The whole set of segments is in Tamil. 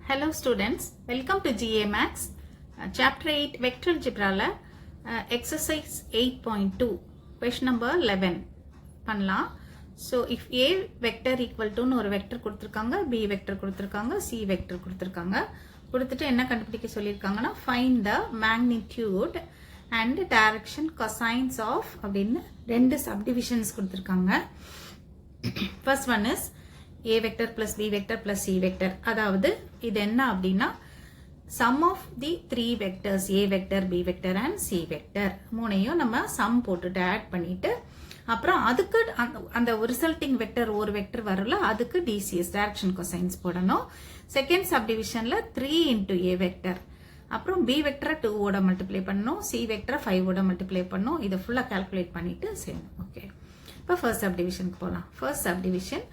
Hello students, welcome to GA Max, Chapter 8 Vector Algebra, Exercise 8.2, question number 11. பண்ணலாம். So if A vector equal to ஒரு vector கொடுத்திருக்காங்க, B vector கொடுத்திருக்காங்க, C vector கொடுத்திருக்காங்க. கொடுத்துட்டு என்ன கண்டுபிடிக்க சொல்லியிருக்காங்கன்னா find the magnitude and direction cosines of அப்படின்னு ரெண்டு subdivisions கொடுத்திருக்காங்க. First one is A vector plus B vector plus C vector. அதாவது இது என்ன அப்படின்னா sum of the three vectors A vector, B vector and C vector மூணையும் நம்ம sum போட்டுட்டு add பண்ணிட்டு அப்புறம் அதுக்கு அந்த ரிசல்ட்டிங் வெக்டர் ஒரு வெக்டர் வரல அதுக்கு DCS direction cosines போடணும். செகண்ட் சப்டிவிஷன்ல 3 into A vector அப்புறம் B vector 2 ஓட மல்டிப்ளை பண்ணணும், C vector 5 ஓட மல்டிப்ளை பண்ணணும். இதை ஃபுல்லா கால்குலேட் பண்ணிட்டு செய்யணும். ஓகே, இப்போ ஃபர்ஸ்ட் சப்டிவிஷனுக்கு போகலாம். ஃபர்ஸ்ட் சப்டிவிஷன்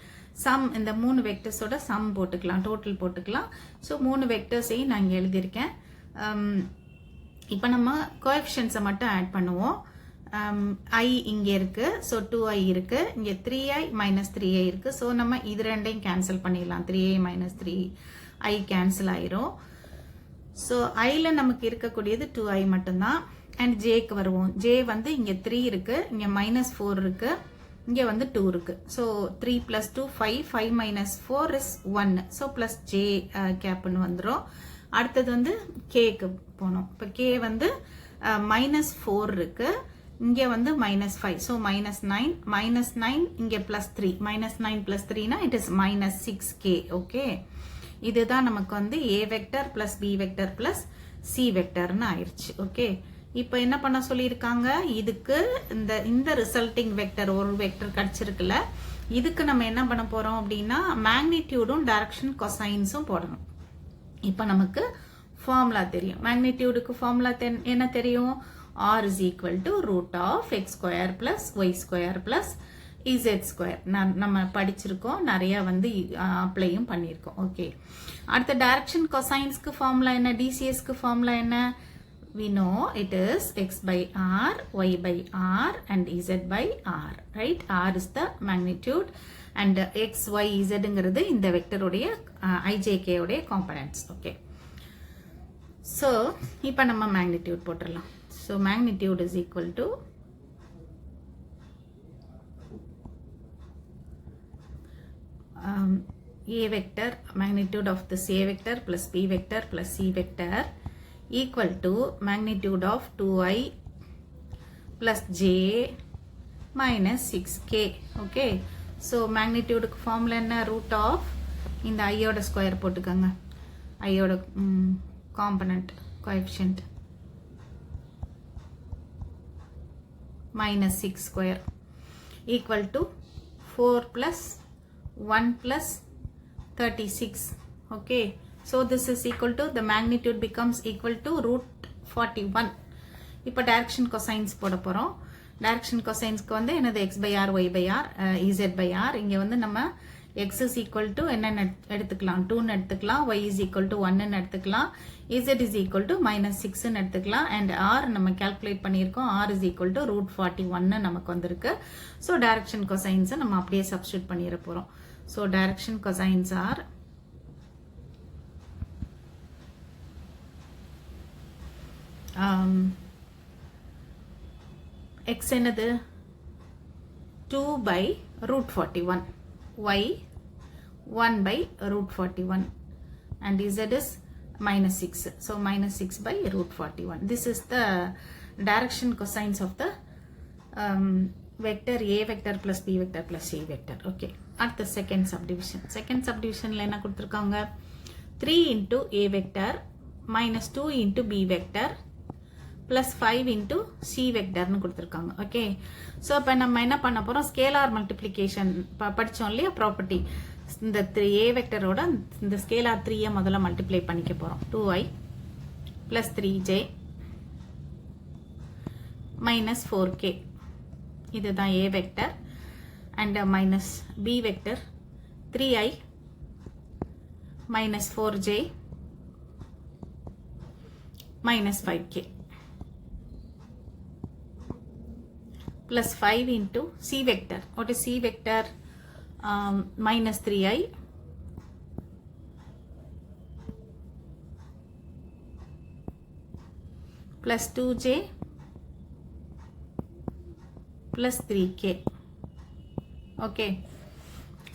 சம் இந்த மூணு வெக்டர்ஸோட சம் போட்டுக்கலாம், டோட்டல் போட்டுக்கலாம். ஸோ மூணு வெக்டர்ஸையும் நான் இங்கே எழுதியிருக்கேன். இப்போ நம்ம கோஎஃபிஷியன்ஸை மட்டும் ஆட் பண்ணுவோம். I இங்கே இருக்கு, ஸோ 2i இருக்கு, இங்கே 3i மைனஸ் 3i இருக்கு. ஸோ நம்ம இது ரெண்டையும் கேன்சல் பண்ணிடலாம். 3i மைனஸ் 3i கேன்சல் ஆயிரும். ஸோ ஐல நமக்கு இருக்கக்கூடியது 2i மட்டும்தான். அண்ட் ஜேக்கு வருவோம். ஜே வந்து இங்கே 3 இருக்கு, இங்கே மைனஸ் 4 இருக்கு, இங்கே வந்து 2 இருக்கு. So 3 plus 2 5, 5 minus 4 is 1. So plus J கேப்னு வந்துடும். அடுத்தது வந்து கேக்கு போனோம். இப்போ கே வந்து மைனஸ் 4 இருக்கு, இங்கே வந்து மைனஸ் 5. ஸோ மைனஸ் 9, மைனஸ் 9 இங்கே பிளஸ் 3, மைனஸ் 9 பிளஸ் 3னா it is minus 6k. Okay, இதுதான் நமக்கு வந்து A vector plus B vector plus C வெக்டர்னு ஆயிடுச்சு. ஓகே, இப்போ என்ன பண்ண சொல்லியிருக்காங்க, இதுக்கு இந்த ரிசல்ட்டிங் வெக்டர் ஒரு வெக்டர் கிடைச்சிருக்குல்ல, இதுக்கு நம்ம என்ன பண்ண போறோம் அப்படின்னா மேக்னிடியூடும் டைரக்ஷன் கொசைன்ஸும் போடணும். இப்போ நமக்கு ஃபார்முலா தெரியும். மேக்னிடியூடுக்கு ஃபார்முலா என்ன தெரியும், r is equal to root of x square plus y square plus z square. நம்ம படிச்சிருக்கோம், நிறைய வந்து அப்ளையும் பண்ணியிருக்கோம். ஓகே, அடுத்த டைரக்ஷன் கொசைன்ஸ்க்கு ஃபார்முலா என்ன, டிசிஎஸ்க்கு ஃபார்முலா என்ன, we know it is x by r, y by r and z by r, right? R is the magnitude and x, y, z ங்கிறது இந்த வெக்டர் உடைய ijk உடைய காம்பனன்ட்ஸ். ஓகே, so இப்போ நம்ம magnitude போட்டுடலாம். so magnitude is equal to a vector, magnitude of this a vector plus b vector plus c vector equal to magnitude of 2i plus j minus 6k. okay, so magnitude formula என்ன, root of இந்த i ஓட ஸ்கொயர் போட்டுக்கோங்க, i ஓட component coefficient minus 6 square equal to 4 plus 1 plus 36. okay, so this is equal to, the magnitude becomes equal to root 41. இப்போ direction cosines போட போறோம். direction cosinesக்கு வந்து என்னது x by r, y by r, z by r. இங்க வந்து நம்ம x is equal to என்ன எடுத்துக்கலாம், 2 எடுத்துக்கலாம், y is equal to 1 எடுத்துக்கலாம், z is equal to minus 6 எடுத்துக்கலாம், and r நம்ம calculate பண்ணியிருக்கோம், r is equal to root 41 நமக்கு வந்திருக்கு. so direction cosines நம்ம அப்படியே substitute பண்ணிட போறோம். so direction cosines are x என்னது 2 by root 41, y 1 by root 41 and z is minus 6. so minus 6 by root 41. this is the direction cosines of the vector a vector plus b vector plus c vector. okay, at the second subdivision, second subdivisionல என்ன கொடுத்திருக்காங்க, 3 into a vector minus 2 into b vector plus 5 into c vector னு கொடுத்திருக்காங்க. ஓகே, ஸோ இப்போ நம்ம என்ன பண்ண போறோம், ஸ்கேலார் மல்டிப்ளிகேஷன் படிச்சோம் இல்லையா, ப்ராப்பர்ட்டி. இந்த a வெக்டரோட இந்த ஸ்கேலார் 3 முதல்ல மல்டிப்ளை பண்ணிக்க போறோம். 2i plus 3j minus 4k. இதுதான் a vector and minus b vector 3i minus 4j minus 5k plus 5 into c vector. What is c vector? Minus 3i plus 2j plus 3k. Okay,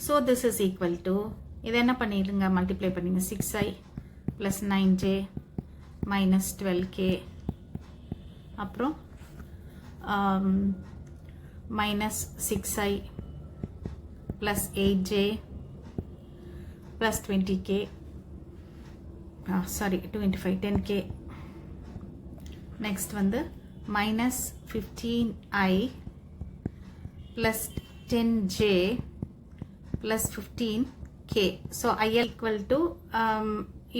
so this is equal to, இது என்ன பண்ணிடுங்க, multiply பண்ணிங்க, 6i plus 9j minus 12k, அப்புறம் minus 6i plus 8j plus 20k, sorry 25, 10k. Next வந்து minus 15i plus 10j plus 15k. So I equal to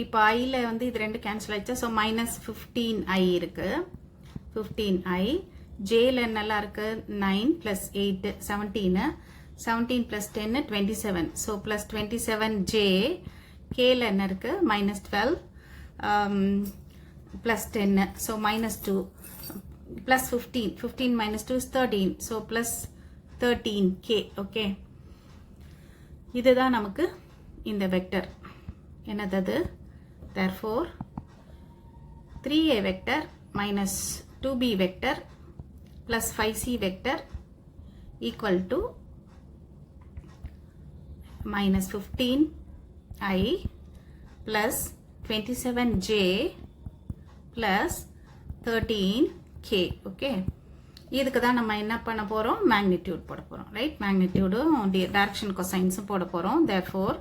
இப்போ iல வந்து இது ரெண்டு கேன்சல் ஆயிடுச்சா, ஸோ minus 15i இருக்கு, 15i, jல என்னெல்லாம் இருக்கு, 9 plus 8 17, 17 plus 10 27, so plus 27j, kல என்ன இருக்கு, minus 12 plus 10, so minus 2 plus 15, 15 minus 2 is 13, so plus 13k. okay, இதுதான் நமக்கு இந்த வெக்டர் என்னது, therefore 3a vector minus 2b vector plus 5c vector equal to minus 15i plus 27j plus 13k. okay, இதுக்கு தான் நம்ம என்ன பண்ண போறோம், magnitude போட போறோம், ரைட், magnitude direction cosines போட போறோம். therefore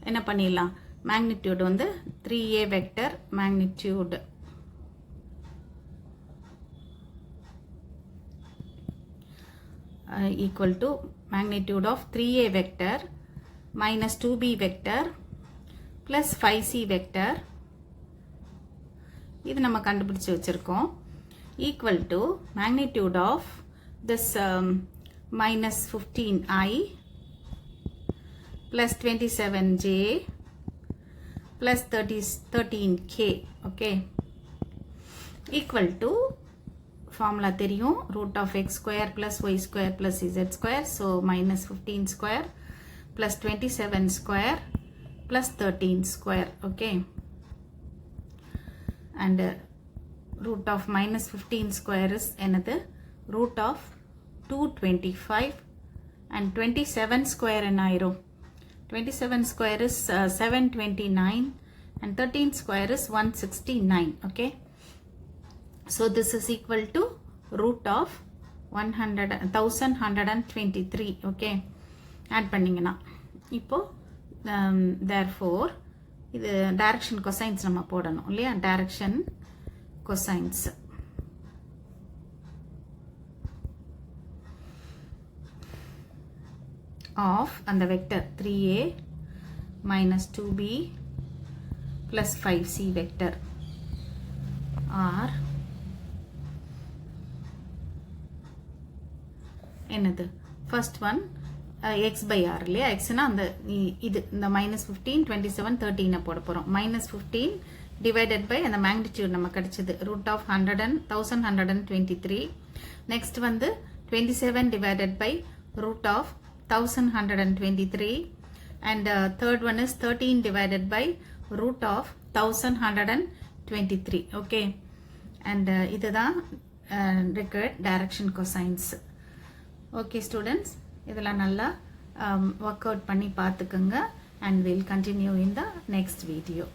என்ன பண்ணிடலாம், magnitude வந்து 3a vector magnitude equal to magnitude of 3a vector minus 2b vector plus 5c vector, இது நம்ம கண்டுபிடிச்சு வச்சிருக்கோம், equal to magnitude of this minus 15i plus 27j plus 13k. okay, equal to formula தெரியும், root of x square plus y square plus z square, so minus 15 square plus 27 square plus 13 square. okay, and root of minus 15 square is another root of 225 and 27 square and 27 square is 729 and 13 square is 169. okay, so this is equal to root of 1123. okay, add பண்ணிங்கனா இப்போ therefore இது direction cosines நம்ம போடணும் இல்லையா, direction cosines of அந்த vector 3a minus 2b plus 5c vector are என்னது, first one x by r இல்லையா, x னா அந்த இது இந்த minus 15 27 13 போட போறோம், minus 15 divided by அந்த magnitude நம்ம கிடைச்சது root of 1123. next வந்து 27 divided by root of 1123 and third one is 13 divided by root of 1123. okay, and இதுதான் required direction cosines. okay students, இதெல்லாம் நல்லா work out பண்ணி பார்த்துக்குங்க and we'll continue in the next video.